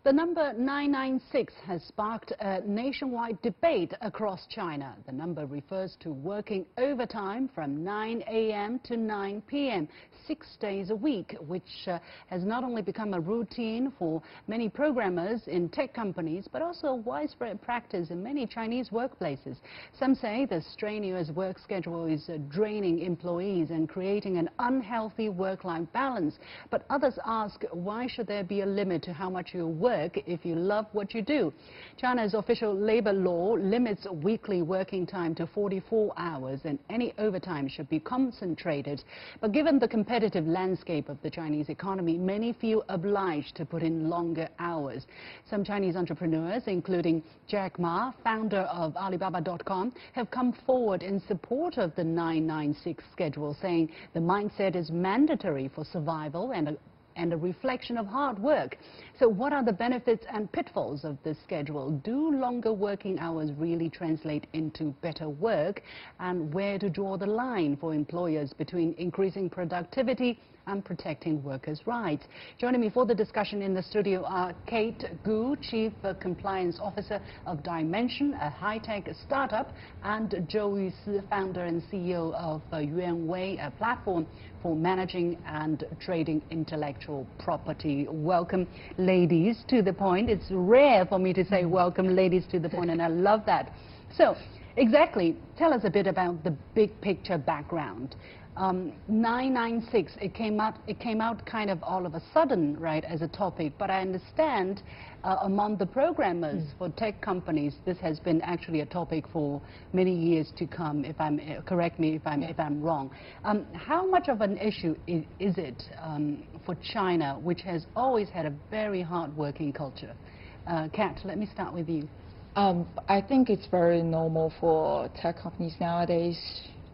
The number 996 has sparked a nationwide debate across China. The number refers to working overtime from 9 a.m. to 9 p.m., 6 days a week, which has not only become a routine for many programmers in tech companies, but also a widespread practice in many Chinese workplaces. Some say the strenuous work schedule is draining employees and creating an unhealthy work-life balance. But others ask, why should there be a limit to how much you work if you love what you do? China's official labor law limits weekly working time to 44 hours, and any overtime should be concentrated. But given the competitive landscape of the Chinese economy, many feel obliged to put in longer hours. Some Chinese entrepreneurs, including Jack Ma, founder of Alibaba.com, have come forward in support of the 996 schedule, saying the mindset is mandatory for survival and a reflection of hard work. So what are the benefits and pitfalls of this schedule? Do longer working hours really translate into better work? And where to draw the line for employers between increasing productivity and protecting workers' rights? Joining me for the discussion in the studio are Kate Gu, Chief Compliance Officer of Dimension, a high-tech startup, and Zhou Yusi, founder and CEO of Yuanwei, a platform for managing and trading intellectual property. Welcome, ladies, to the point. It's rare for me to say welcome, ladies, to the point, and I love that. So, exactly, tell us a bit about the big picture background. 996, it came out kind of all of a sudden, right, as a topic, but I understand among the programmers for tech companies, this has been actually a topic for many years to come. If I'm correct me if I'm wrong. How much of an issue is it for China, which has always had a very hard-working culture? Kat, let me start with you. I think it's very normal for tech companies nowadays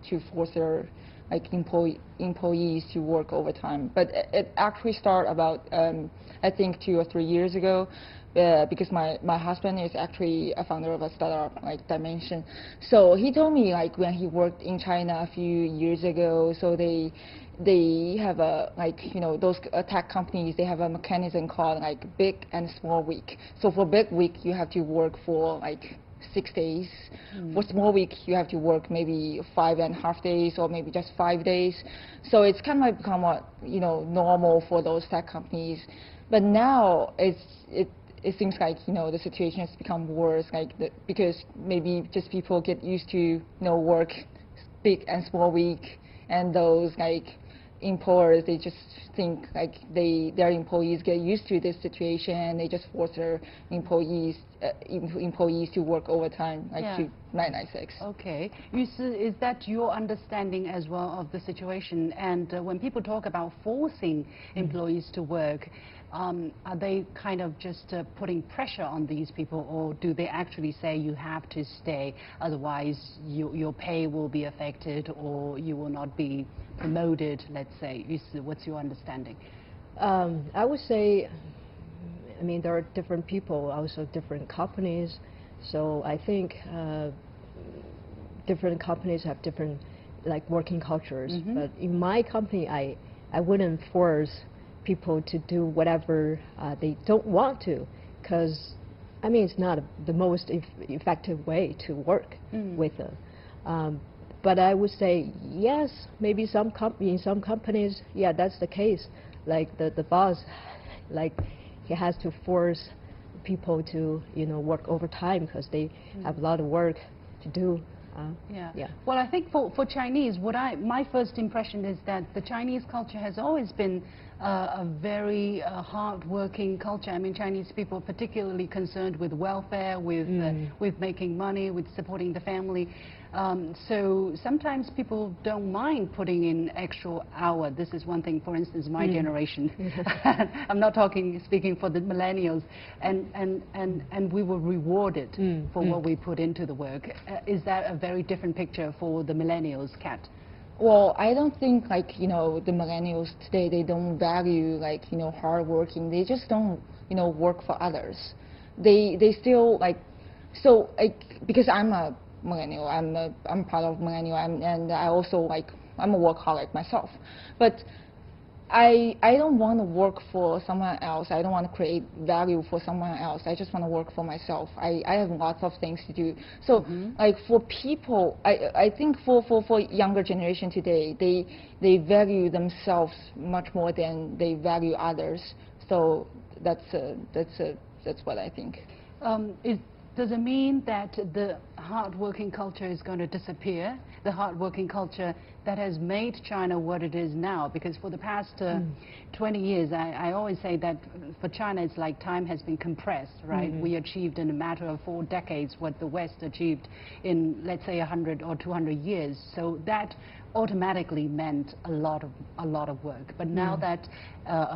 to force their employees to work overtime, but it actually started about I think 2 or 3 years ago, because my husband is actually a founder of a startup like Dimension. So he told me when he worked in China a few years ago, so they have a those tech companies, they have a mechanism called big and small week. So for big week you have to work for 6 days. For small week, you have to work maybe 5.5 days or maybe just 5 days. So it's kind of become normal for those tech companies. But now it seems like the situation has become worse, because maybe just people get used to work big and small week, and those employers, they just think their employees get used to this situation, and they just force their employees to work overtime to 996. Okay, Yusi, is that your understanding as well of the situation? And when people talk about forcing employees to work, are they kind of just putting pressure on these people, or do they actually say you have to stay, otherwise your pay will be affected or you will not be promoted, let's say? Yusi, what's your understanding? I would say, I mean, there are different people, also different companies. So I think different companies have different working cultures. But in my company, I wouldn't force people to do whatever they don't want to, because I mean it's not the most effective way to work with them. But I would say yes, maybe in some companies, yeah, that's the case. Like the boss, he has to force people to work overtime because they have a lot of work to do. Yeah. Well, I think for Chinese, my first impression is that the Chinese culture has always been a very hard-working culture. I mean, Chinese people are particularly concerned with welfare, with making money, with supporting the family. So sometimes people don't mind putting in extra hour. This is one thing, for instance, my generation. I'm not speaking for the millennials, and we were rewarded for what we put into the work. Is that a very different picture for the millennials, Kat? Well, I don't think the millennials today, they don't value hard working. They just don't work for others. They still because I'm a millennial, I'm part of millennial, and I also I'm a workaholic myself. But I don't want to work for someone else. I don't want to create value for someone else. I just want to work for myself. I have lots of things to do. So like for people, I think for younger generation today, they value themselves much more than they value others. So that's what I think. Does it mean that the hard-working culture is going to disappear? The hard-working culture that has made China what it is now? Because for the past 20 years, I always say that for China, it's like time has been compressed, right? We achieved in a matter of 4 decades what the West achieved in, let's say, 100 or 200 years. So that automatically meant a lot of work. But now that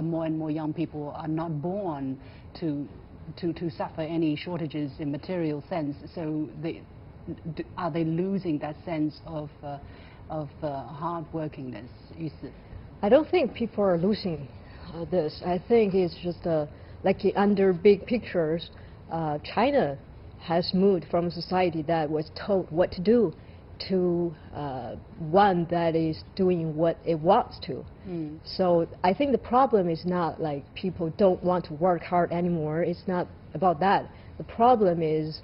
more and more young people are not born to suffer any shortages in material sense, so are they losing that sense of hard workingness? I don't think people are losing this. I think it's just like under big pictures, China has moved from a society that was told what to do to one that is doing what it wants to. So I think the problem is not like people don't want to work hard anymore. It's not about that. The problem is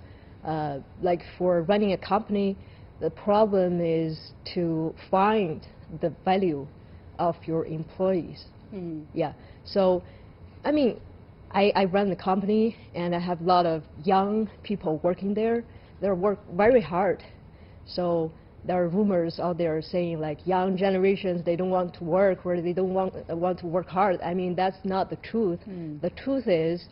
like for running a company, the problem is to find the value of your employees. Yeah. So, I mean, I run the company and I have a lot of young people working there. They work very hard. So there are rumors out there saying like young generations, they don't want to work or they don't want to work hard. I mean, that's not the truth. The truth is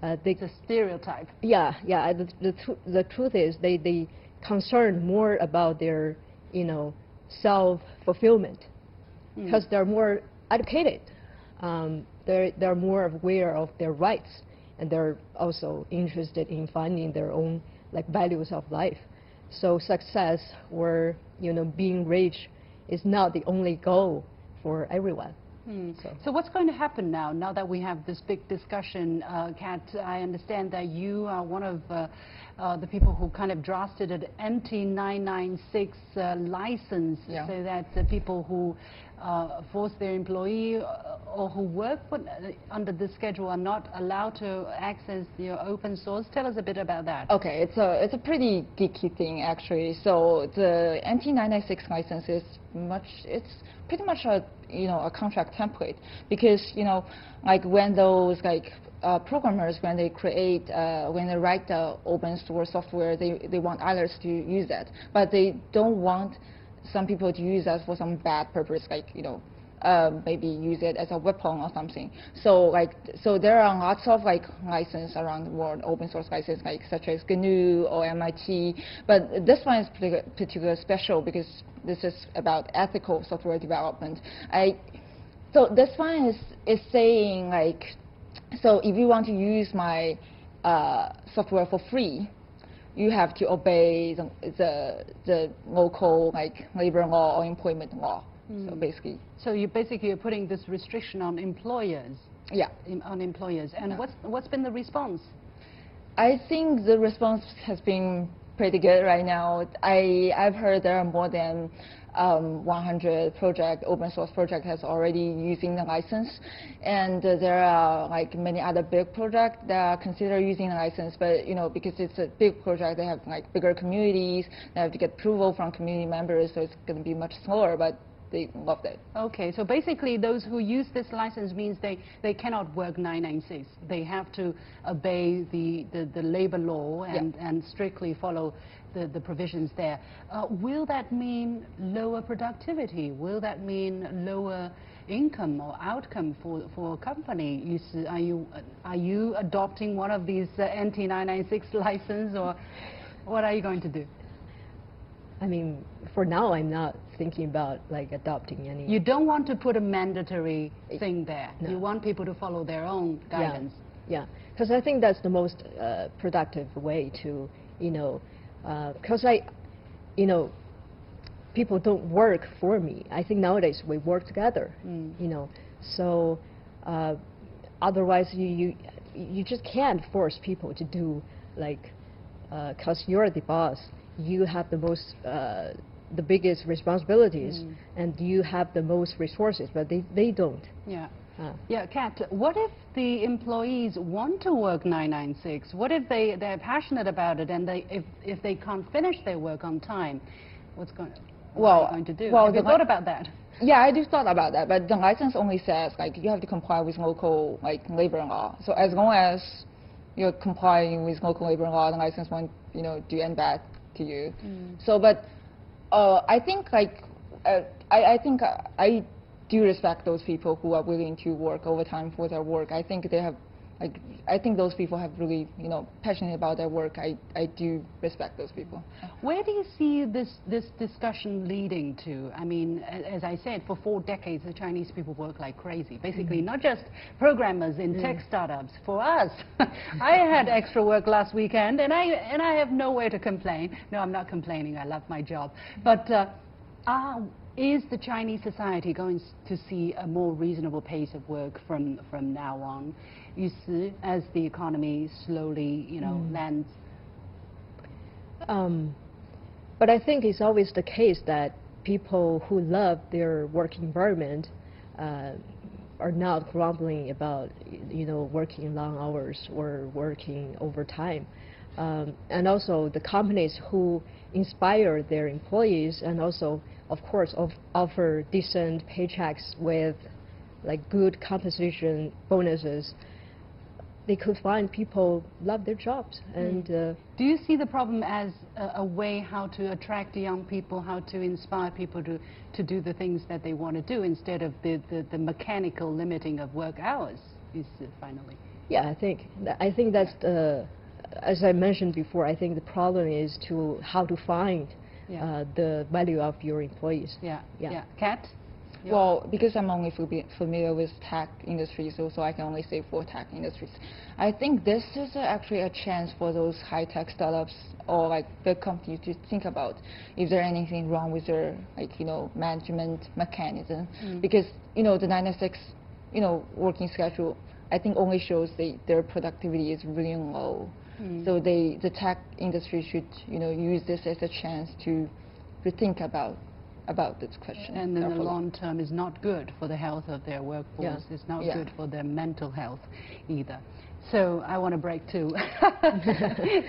it's a stereotype. Yeah. The truth is they concern more about their, self-fulfillment because they're more educated. They're more aware of their rights, and they're also interested in finding their own like values of life. So success or being rich is not the only goal for everyone. So what's going to happen now that we have this big discussion? Kat, I understand that you are one of the people who kind of drafted an NT996 license, so that the people who force their employee or who work under this schedule are not allowed to access your open source. Tell us a bit about that. Okay, it's a pretty geeky thing actually. So the NT996 license is it's pretty much a a contract template, because like when those programmers, when they write the open source software, they want others to use that, but they don't want some people to use that for some bad purpose, like maybe use it as a weapon or something. So there are lots of license around the world, open source license such as GNU or MIT, but this one is particularly special because this is about ethical software development. So this one is saying so if you want to use my software for free, you have to obey the local labor law or employment law. So basically. So you're putting this restriction on employers. Yeah. On employers. And what's been the response? I think the response has been pretty good right now. I've heard there are more than 100 open source project has already using the license, and there are many other big projects that are consider using the license, but because it's a big project, they have bigger communities, they have to get approval from community members, so it's going to be much slower, but they love it. Okay, so basically those who use this license means they cannot work 996. They have to obey the labor law and strictly follow the provisions there. Will that mean lower productivity? Will that mean lower income or outcome for a company? Are you adopting one of these NT996 license, or what are you going to do? I mean, for now, I'm not thinking about adopting any. You don't want to put a mandatory thing there. No. You want people to follow their own guidance. Yeah, because I think that's the most productive way to, because people don't work for me. I think nowadays we work together. So otherwise you just can't force people to do because you're the boss. You have the most the biggest responsibilities, and you have the most resources, but they don't. Yeah. Yeah, Kat, what if the employees want to work 996? What if they're passionate about it and if they can't finish their work on time? What are they going to do? Have you thought about that? Yeah, I do thought about that, but the license only says like you have to comply with local labor law. So as long as you're complying with local labor law, the license won't do any bad to you. So, but I think I do respect those people who are willing to work overtime for their work. I think they have. I think those people have really, passionate about their work. I do respect those people. Where do you see this discussion leading to? I mean, as I said, for 4 decades, the Chinese people work like crazy. Basically, not just programmers in tech startups. For us, I had extra work last weekend, and I have nowhere to complain. No, I'm not complaining. I love my job. But is the Chinese society going to see a more reasonable pace of work from now on? You see, as the economy slowly, lands. But I think it's always the case that people who love their work environment are not grumbling about, working long hours or working overtime. And also the companies who inspire their employees and also, of course, offer decent paychecks with good compensation bonuses, they could find people love their jobs. And do you see the problem as a way how to attract young people, how to inspire people to do the things that they want to do instead of the mechanical limiting of work hours? Finally. Yeah, I think that's as I mentioned before. I think the problem is how to find the value of your employees. Yeah. Kat? Well, because I'm only familiar with tech industry, so I can only say for tech industries. I think this is actually a chance for those high-tech startups or big companies to think about if there's anything wrong with their management mechanism. Because the 996 working schedule, I think only shows their productivity is really low. So the tech industry should use this as a chance to think about this question. And in the long term is not good for the health of their workforce. Yeah. It's not good for their mental health either. So I want to break too.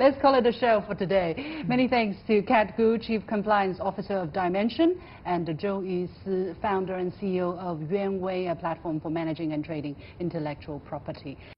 Let's call it a show for today. Many thanks to Kat Gu, Chief Compliance Officer of Dimension, and Zhou Yisi, Founder and CEO of Yuanwei, a platform for managing and trading intellectual property.